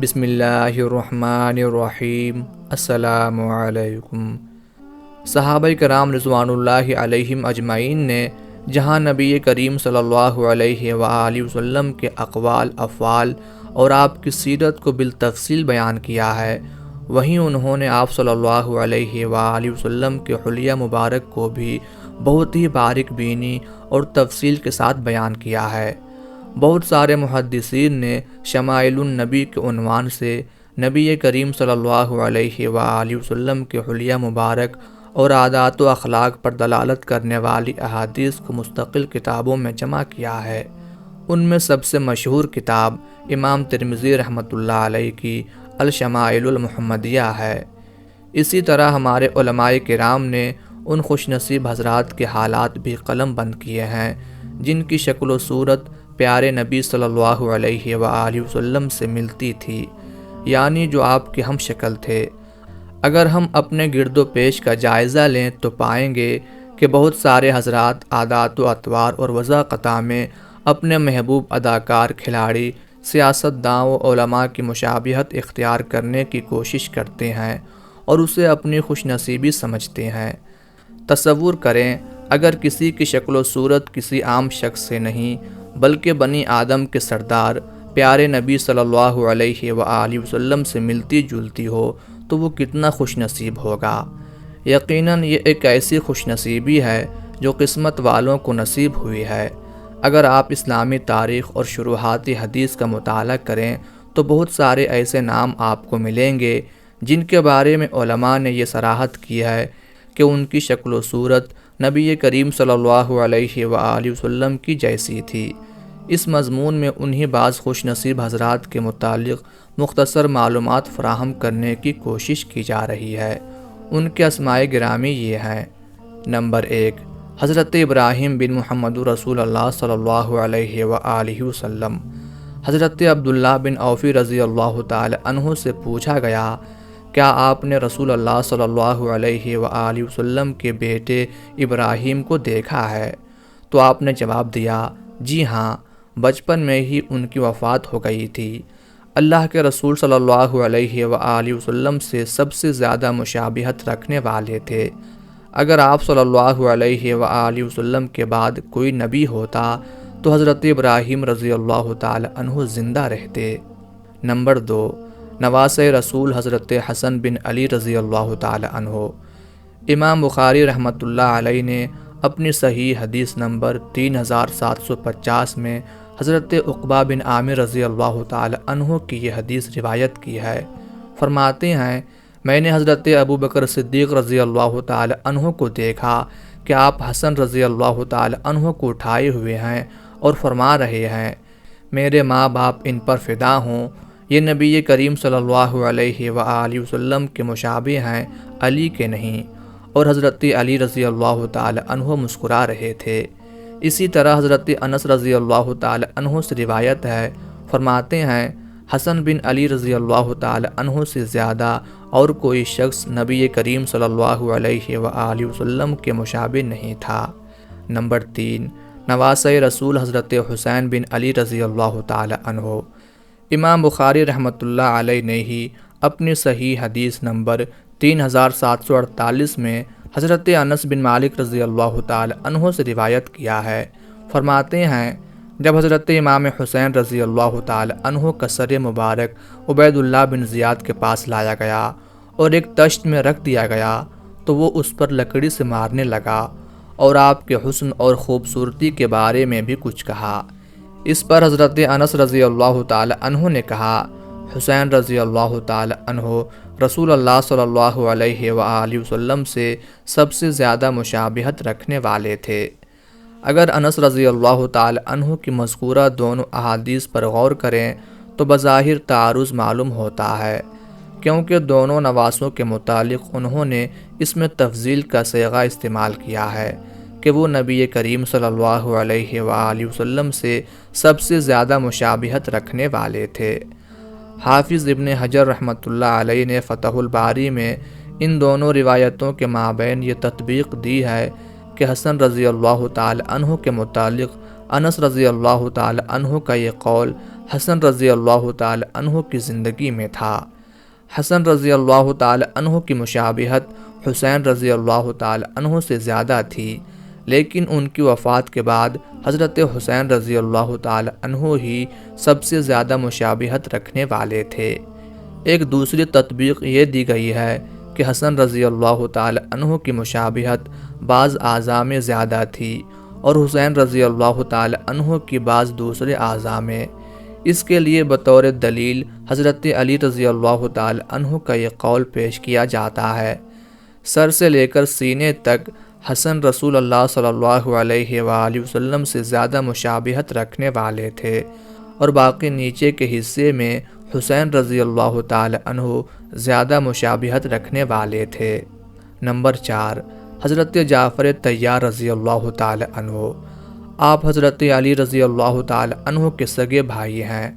بسم اللہ الرحمن الرحیم۔ السلام علیکم۔ صحابہ کرام رضوان اللہ علیہم اجمعین نے جہاں نبی کریم صلی اللہ علیہ وآلہ وسلم کے اقوال، افعال اور آپ کی سیرت کو بالتفصیل بیان کیا ہے، وہیں انہوں نے آپ صلی اللہ علیہ وآلہ وسلم کے حلیہ مبارک کو بھی بہت ہی باریک بینی اور تفصیل کے ساتھ بیان کیا ہے۔ بہت سارے محدثین نے شمائل النبی کے عنوان سے نبی کریم صلی اللہ علیہ وآلہ وسلم کے حلیہ مبارک اور عادات و اخلاق پر دلالت کرنے والی احادیث کو مستقل کتابوں میں جمع کیا ہے۔ ان میں سب سے مشہور کتاب امام ترمذی رحمۃ اللہ علیہ کی الشمائل المحمدیہ ہے۔ اسی طرح ہمارے علماء کرام نے ان خوش نصیب حضرات کے حالات بھی قلم بند کیے ہیں جن کی شکل و صورت پیارے نبی صلی اللہ علیہ وآلہ وسلم سے ملتی تھی، یعنی جو آپ کے ہم شکل تھے۔ اگر ہم اپنے گرد و پیش کا جائزہ لیں تو پائیں گے کہ بہت سارے حضرات عادات و اطوار اور وضاقتہ میں اپنے محبوب اداکار، کھلاڑی، سیاست داں و علماء کی مشابہت اختیار کرنے کی کوشش کرتے ہیں اور اسے اپنی خوش نصیبی سمجھتے ہیں۔ تصور کریں اگر کسی کی شکل و صورت کسی عام شخص سے نہیں بلکہ بنی آدم کے سردار پیارے نبی صلی اللہ علیہ وآلہ وسلم سے ملتی جلتی ہو تو وہ کتنا خوش نصیب ہوگا۔ یقیناً یہ ایک ایسی خوش نصیبی ہے جو قسمت والوں کو نصیب ہوئی ہے۔ اگر آپ اسلامی تاریخ اور شروحاتی حدیث کا مطالعہ کریں تو بہت سارے ایسے نام آپ کو ملیں گے جن کے بارے میں علماء نے یہ صراحت کی ہے کہ ان کی شکل و صورت نبی کریم صلی اللہ علیہ وآلہ وسلم کی جیسی تھی۔ اس مضمون میں انہی بعض خوش نصیب حضرات کے متعلق مختصر معلومات فراہم کرنے کی کوشش کی جا رہی ہے۔ ان کے اسماء گرامی یہ ہیں۔ نمبر 1، حضرت ابراہیم بن محمد رسول اللہ صلی اللہ علیہ وآلہ وسلم۔ حضرت عبداللہ بن عوف رضی اللہ تعالی عنہ سے پوچھا گیا، کیا آپ نے رسول اللہ صلی اللہ علیہ وآلہ وسلم کے بیٹے ابراہیم کو دیکھا ہے؟ تو آپ نے جواب دیا، جی ہاں، بچپن میں ہی ان کی وفات ہو گئی تھی۔ اللہ کے رسول صلی اللہ علیہ وآلہ وسلم سے سب سے زیادہ مشابہت رکھنے والے تھے۔ اگر آپ صلی اللہ علیہ وآلہ وسلم کے بعد کوئی نبی ہوتا تو حضرت ابراہیم رضی اللہ تعالی عنہ زندہ رہتے۔ نمبر 2، نواسۂ رسول حضرت حسن بن علی رضی اللہ تعالی عنہ۔ امام بخاری رحمۃ اللہ علیہ نے اپنی صحیح حدیث نمبر 3750 میں حضرت عقبہ بن عامر رضی اللہ تعالی عنہ کی یہ حدیث روایت کی ہے۔ فرماتے ہیں، میں نے حضرت ابو بکر صدیق رضی اللہ تعالی عنہ کو دیکھا کہ آپ حسن رضی اللہ تعالی عنہ کو اٹھائے ہوئے ہیں اور فرما رہے ہیں، میرے ماں باپ ان پر فدا ہوں، یہ نبی کریم صلی اللہ علیہ وآلہ وسلم کے مشابہ ہیں، علی کے نہیں۔ اور حضرت علی رضی اللہ تعالی عنہ مسکرا رہے تھے۔ اسی طرح حضرت انس رضی اللہ تعالی عنہ سے روایت ہے، فرماتے ہیں، حسن بن علی رضی اللہ تعالی عنہ سے زیادہ اور کوئی شخص نبی کریم صلی اللہ علیہ وآلہ وسلم کے مشابہ نہیں تھا۔ نمبر 3، نواسۂ رسول حضرت حسین بن علی رضی اللہ تعالی عنہ۔ امام بخاری رحمۃ اللہ علیہ نے ہی اپنی صحیح حدیث نمبر 3748 میں حضرت انس بن مالک رضی اللہ تعالی عنہ سے روایت کیا ہے۔ فرماتے ہیں، جب حضرت امام حسین رضی اللہ تعالی عنہ کا سر مبارک عبید اللہ بن زیاد کے پاس لایا گیا اور ایک تشت میں رکھ دیا گیا تو وہ اس پر لکڑی سے مارنے لگا اور آپ کے حسن اور خوبصورتی کے بارے میں بھی کچھ کہا۔ اس پر حضرت انس رضی اللہ تعالی عنہ نے کہا، حسین رضی اللہ تعالی عنہ رسول اللہ صلی اللہ علیہ وآلہ وسلم سے زیادہ مشابہت رکھنے والے تھے۔ اگر انس رضی اللہ تعالی عنہ کی مذکورہ دونوں احادیث پر غور کریں تو بظاہر تعارض معلوم ہوتا ہے، کیونکہ دونوں نواسوں کے متعلق انہوں نے اس میں تفضیل کا صیغہ استعمال کیا ہے کہ وہ نبی کریم صلی اللہ علیہ وآلہ وسلم سے سب سے زیادہ مشابہت رکھنے والے تھے۔ حافظ ابن حجر رحمۃ اللہ علیہ نے فتح الباری میں ان دونوں روایتوں کے مابین یہ تطبیق دی ہے کہ حسن رضی اللہ تعالی عنہ کے متعلق انس رضی اللہ تعالی عنہ کا یہ قول حسن رضی اللہ تعالی عنہ کی زندگی میں تھا۔ حسن رضی اللہ تعالی عنہ کی مشابہت حسین رضی اللہ تعالی عنہ سے زیادہ تھی، لیکن ان کی وفات کے بعد حضرت حسین رضی اللہ تعالی عنہ ہی سب سے زیادہ مشابہت رکھنے والے تھے۔ ایک دوسری تطبیق یہ دی گئی ہے کہ حسن رضی اللہ تعالی عنہ کی مشابہت بعض اعضاء میں زیادہ تھی اور حسین رضی اللہ تعالی عنہ کی بعض دوسرے اعضاء میں۔ اس کے لیے بطور دلیل حضرت علی رضی اللہ تعالی عنہ کا یہ قول پیش کیا جاتا ہے، سر سے لے کر سینے تک حسن رسول اللہ صلی اللہ علیہ وآلہ وسلم سے زیادہ مشابہت رکھنے والے تھے، اور باقی نیچے کے حصے میں حسین رضی اللہ تعالی عنہ زیادہ مشابہت رکھنے والے تھے۔ نمبر 4، حضرت جعفر طیار رضی اللہ تعالی عنہ۔ آپ حضرت علی رضی اللہ تعالی عنہ کے سگے بھائی ہیں۔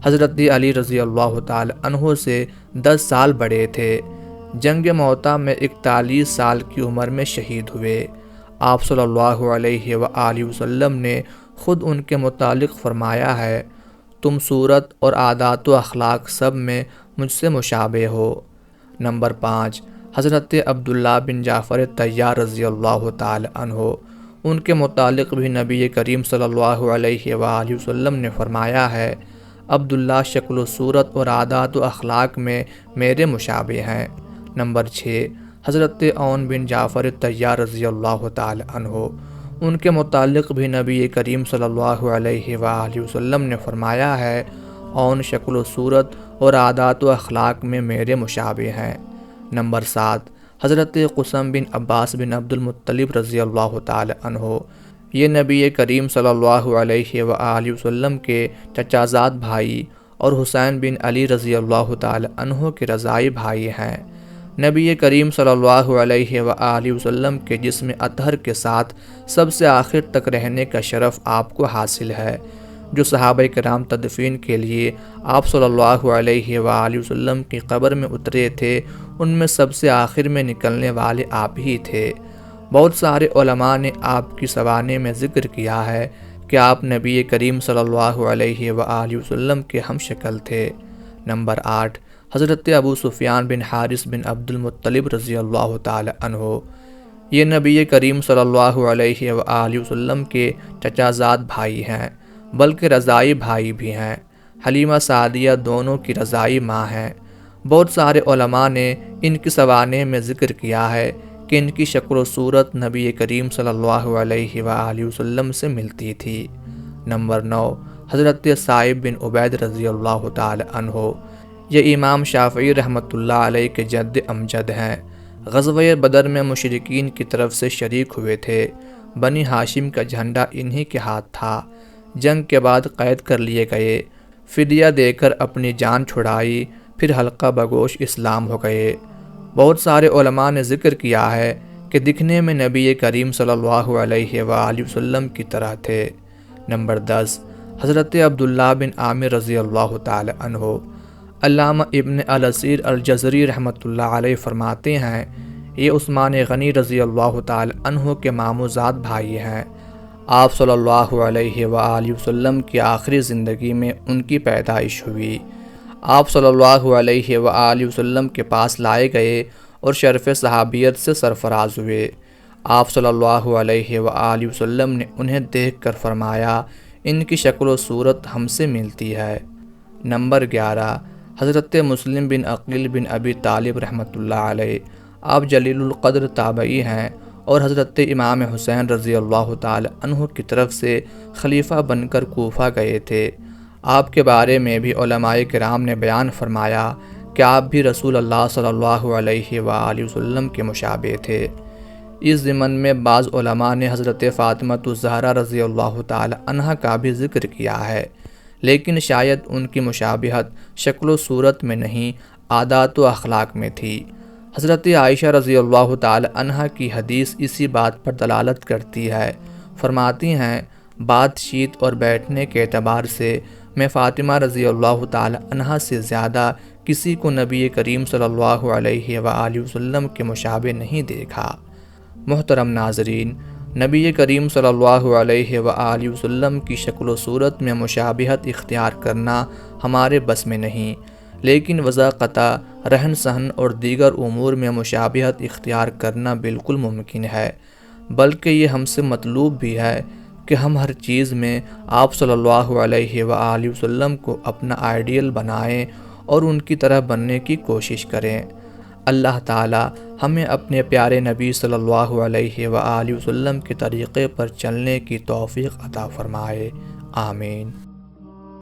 حضرت علی رضی اللہ تعالی عنہ سے 10 سال بڑے تھے۔ جنگ موطا میں 41 سال کی عمر میں شہید ہوئے۔ آپ صلی اللہ علیہ وآلہ وسلم نے خود ان کے متعلق فرمایا ہے، تم صورت اور عادات و اخلاق سب میں مجھ سے مشابہ ہو۔ نمبر 5، حضرت عبداللہ بن جعفر طیار رضی اللہ تعالی عنہ۔ ان کے متعلق بھی نبی کریم صلی اللہ علیہ وآلہ وسلم نے فرمایا ہے، عبداللہ شکل و صورت اور عادات و اخلاق میں میرے مشابہ ہیں۔ نمبر 6، حضرت عون بن جعفر طیار رضی اللہ تعالی عنہ۔ ان کے متعلق بھی نبی کریم صلی اللہ علیہ وآلہ وسلم نے فرمایا ہے، عون شکل و صورت اور عادات و اخلاق میں میرے مشابہ ہیں۔ نمبر 7، حضرت قسم بن عباس بن عبد المطلب رضی اللہ تعالی عنہ۔ یہ نبی کریم صلی اللہ علیہ وآلہ وسلم کے چچا زاد بھائی اور حسین بن علی رضی اللہ تعالی عنہ کے رضاعی بھائی ہیں۔ نبی کریم صلی اللہ علیہ وآلہ وسلم کے جسم اطہر کے ساتھ سب سے آخر تک رہنے کا شرف آپ کو حاصل ہے۔ جو صحابہ کرام تدفین کے لیے آپ صلی اللہ علیہ وآلہ وسلم کی قبر میں اترے تھے، ان میں سب سے آخر میں نکلنے والے آپ ہی تھے۔ بہت سارے علماء نے آپ کی سوانح میں ذکر کیا ہے کہ آپ نبی کریم صلی اللہ علیہ وآلہ وسلم کے ہم شکل تھے۔ نمبر 8، حضرت ابو سفیان بن حارث بن عبد المطلب رضی اللہ تعالی عنہ۔ یہ نبی کریم صلی اللہ علیہ وآلہ وسلم کے چچا زاد بھائی ہیں، بلکہ رضاعی بھائی بھی ہیں۔ حلیمہ سعدیہ دونوں کی رضاعی ماں ہیں۔ بہت سارے علماء نے ان کی سوانح میں ذکر کیا ہے کہ ان کی شکل و صورت نبی کریم صلی اللہ علیہ وآلہ وسلم سے ملتی تھی۔ نمبر 9، حضرت صائب بن عبید رضی اللہ تعالی عنہ۔ یہ امام شافعی رحمۃ اللہ علیہ کے جد امجد ہیں۔ غزوہ بدر میں مشرکین کی طرف سے شریک ہوئے تھے۔ بنی ہاشم کا جھنڈا انہی کے ہاتھ تھا۔ جنگ کے بعد قید کر لیے گئے، فدیہ دے کر اپنی جان چھڑائی، پھر حلقہ بگوش اسلام ہو گئے۔ بہت سارے علماء نے ذکر کیا ہے کہ دکھنے میں نبی کریم صلی اللہ علیہ وآلہ وسلم کی طرح تھے۔ نمبر 10، حضرت عبداللہ بن عامر رضی اللہ تعالی عنہ۔ علامہ ابن الاسیر الجزری رحمۃ اللہ علیہ فرماتے ہیں، یہ عثمان غنی رضی اللہ تعالی عنہ کے ماموں زاد بھائی ہیں۔ آپ صلی اللہ علیہ وآلہ وسلم کی آخری زندگی میں ان کی پیدائش ہوئی۔ آپ صلی اللہ علیہ وآلہ وسلم کے پاس لائے گئے اور شرف صحابیت سے سرفراز ہوئے۔ آپ صلی اللہ علیہ وآلہ وسلم نے انہیں دیکھ کر فرمایا، ان کی شکل و صورت ہم سے ملتی ہے۔ نمبر 11، حضرت مسلم بن عقیل بن ابی طالب رحمۃ اللہ علیہ۔ آپ جلیل القدر تابعی ہیں اور حضرت امام حسین رضی اللہ تعالی عنہ کی طرف سے خلیفہ بن کر کوفہ گئے تھے۔ آپ کے بارے میں بھی علماء کرام نے بیان فرمایا کہ آپ بھی رسول اللہ صلی اللہ علیہ وآلہ وسلم کے مشابہ تھے۔ اس ضمن میں بعض علماء نے حضرت فاطمہ الزہرا رضی اللہ تعالی عنہ کا بھی ذکر کیا ہے، لیکن شاید ان کی مشابہت شکل و صورت میں نہیں، عادات و اخلاق میں تھی۔ حضرت عائشہ رضی اللہ تعالی عنہ کی حدیث اسی بات پر دلالت کرتی ہے۔ فرماتی ہیں، بات چیت اور بیٹھنے کے اعتبار سے میں فاطمہ رضی اللہ تعالی عنہ سے زیادہ کسی کو نبی کریم صلی اللہ علیہ وآلہ وسلم کے مشابہ نہیں دیکھا۔ محترم ناظرین، نبی کریم صلی اللہ علیہ وآلہ وسلم کی شکل و صورت میں مشابہت اختیار کرنا ہمارے بس میں نہیں، لیکن وضاقتہ رہن سہن اور دیگر امور میں مشابہت اختیار کرنا بالکل ممکن ہے، بلکہ یہ ہم سے مطلوب بھی ہے کہ ہم ہر چیز میں آپ صلی اللہ علیہ وآلہ وسلم کو اپنا آئیڈیل بنائیں اور ان کی طرح بننے کی کوشش کریں۔ اللہ تعالی ہمیں اپنے پیارے نبی صلی اللہ علیہ وآلہ وسلم کے طریقے پر چلنے کی توفیق عطا فرمائے، آمین۔